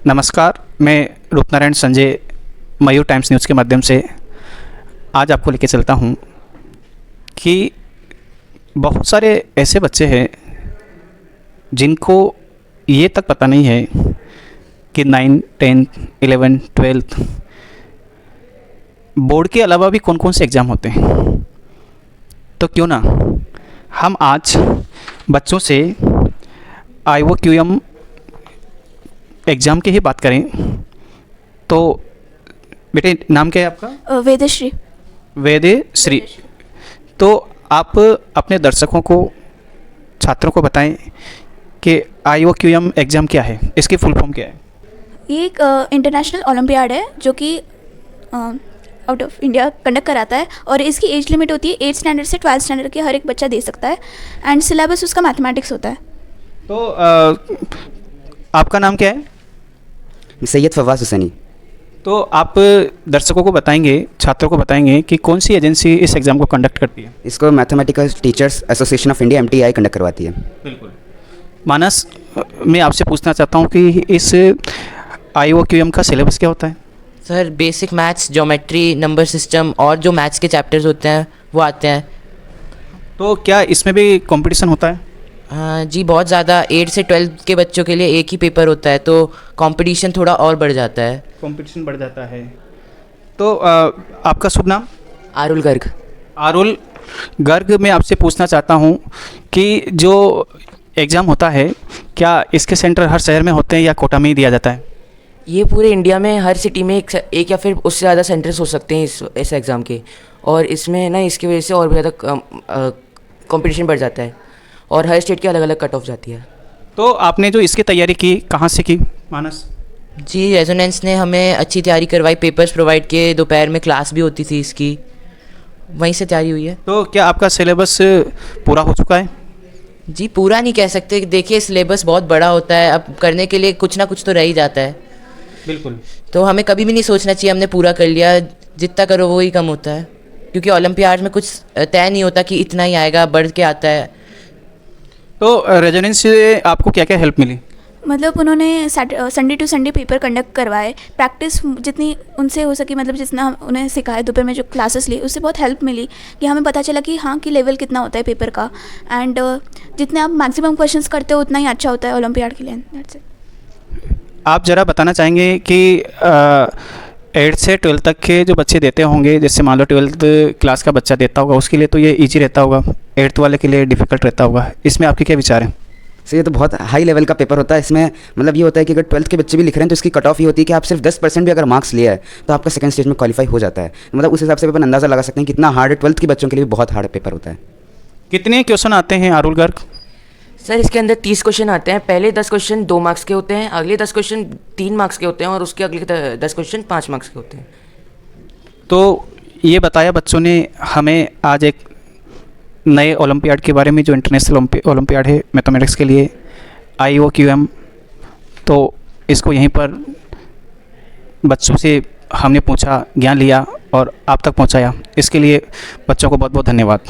नमस्कार, मैं रूपनारायण संजय मयूर times news के माध्यम से आज आपको लेके चलता हूँ कि बहुत सारे ऐसे बच्चे हैं जिनको ये तक पता नहीं है कि 9, 10, 11, 12 बोर्ड के अलावा भी कौन कौन से एग्ज़ाम होते हैं। तो क्यों ना हम आज बच्चों से IOQM एग्ज़ाम की ही बात करें। तो बेटे, नाम क्या है आपका? वेदश्री। वेदश्री। तो आप अपने दर्शकों को, छात्रों को बताएं कि IOQM एग्ज़ाम क्या है, इसकी फुल फॉर्म क्या है। ये एक इंटरनेशनल ओलंपियाड है जो कि आउट ऑफ इंडिया कंडक्ट कराता है और इसकी एज लिमिट होती है 8 स्टैंडर्ड से 12 स्टैंडर्ड के हर एक बच्चा दे सकता है एंड सिलेबस उसका मैथमेटिक्स होता है। तो आपका नाम क्या है? सैयद फवाज हुसैनी। तो आप दर्शकों को बताएंगे, छात्रों को बताएंगे कि कौन सी एजेंसी इस एग्ज़ाम को कंडक्ट करती है। इसको mathematical teachers association of India MTI conduct करवाती है। बिल्कुल। मानस, मैं आपसे पूछना चाहता हूँ कि इस IOQM का सिलेबस क्या होता है। Sir, basic maths, geometry, number system और जो मैथ्स के चैप्टर्स होते हैं वो आते हैं। तो क्या इसमें भी कंपटीशन होता है? हाँ जी, बहुत ज़्यादा। 8 से 12 के बच्चों के लिए एक ही पेपर होता है तो कंपटीशन थोड़ा और बढ़ जाता है। कंपटीशन बढ़ जाता है। तो आपका शुभ नाम? आरुल गर्ग। आरुल गर्ग, मैं आपसे पूछना चाहता हूँ कि जो एग्ज़ाम होता है, क्या इसके सेंटर हर शहर में होते हैं या कोटा में ही दिया जाता है? ये पूरे इंडिया में हर सिटी में एक या फिर उससे ज़्यादा सेंटर्स हो सकते हैं इस एग्ज़ाम के, और इसमें ना इसकी वजह से और भी ज़्यादा कंपटीशन बढ़ जाता है और हर स्टेट की अलग अलग कट ऑफ जाती है। तो आपने जो इसकी तैयारी की, कहाँ से की मानस? जी, रेजोनेंस ने हमें अच्छी तैयारी करवाई, पेपर्स प्रोवाइड किए, दोपहर में क्लास भी होती थी इसकी, वहीं से तैयारी हुई है। तो क्या आपका सिलेबस पूरा हो चुका है? जी, पूरा नहीं कह सकते। देखिए, सिलेबस बहुत बड़ा होता है, अब करने के लिए कुछ ना कुछ तो रह ही जाता है। बिल्कुल। तो तो हमें कभी भी नहीं सोचना चाहिए हमने पूरा कर लिया, जितना करो वो ही कम होता है, क्योंकि ओलंपियाड में कुछ तय नहीं होता कि इतना ही आएगा, बढ़ के आता है। तो रेजोनेंस से आपको क्या क्या हेल्प मिली? मतलब उन्होंने Sunday to Sunday paper conduct करवाए, प्रैक्टिस जितनी उनसे हो सकी, मतलब जितना उन्हें सिखाया दोपहर में जो क्लासेस ली, उससे बहुत हेल्प मिली कि हमें पता चला कि हाँ कि लेवल कितना होता है पेपर का, एंड जितने आप मैक्सिमम क्वेश्चंस करते हो उतना ही अच्छा होता है ओलंपियाड के लिए। That's it. आप ज़रा बताना चाहेंगे कि 8 से 12 तक के जो बच्चे देते होंगे, जैसे मान लो 12th क्लास का बच्चा देता होगा, उसके लिए तो ये ईजी रहता होगा, 8th वाले के लिए डिफ़िकल्ट रहता होगा, इसमें आपके क्या विचार हैं? सर, ये तो बहुत हाई लेवल का पेपर होता है। इसमें मतलब ये होता है कि अगर 12th के बच्चे भी लिख रहे हैं तो इसकी कट ऑफ ये होती है कि आप सिर्फ 10% भी अगर मार्क्स लिया है तो आपका सेकंड स्टेज में क्वालिफाई हो जाता है। मतलब उस हिसाब से अपन अंदाज़ा लगा सकते हैं कितना हार्ड है। 12th के बच्चों के लिए भी बहुत हार्ड पेपर होता है। कितने क्वेश्चन आते हैं आरुल गर्ग? सर, इसके अंदर 30 क्वेश्चन आते हैं। पहले 10 क्वेश्चन 2 मार्क्स के होते हैं, अगले 10 क्वेश्चन 3 मार्क्स के होते हैं और उसके अगले 10 क्वेश्चन 5 मार्क्स के होते हैं। तो ये बताया बच्चों ने हमें आज एक नए ओलंपियाड के बारे में, जो इंटरनेशनल ओलंपियाड है मैथमेटिक्स के लिए, IOQM। तो इसको यहीं पर बच्चों से हमने पूछा, ज्ञान लिया और आप तक पहुंचाया। इसके लिए बच्चों को बहुत बहुत धन्यवाद।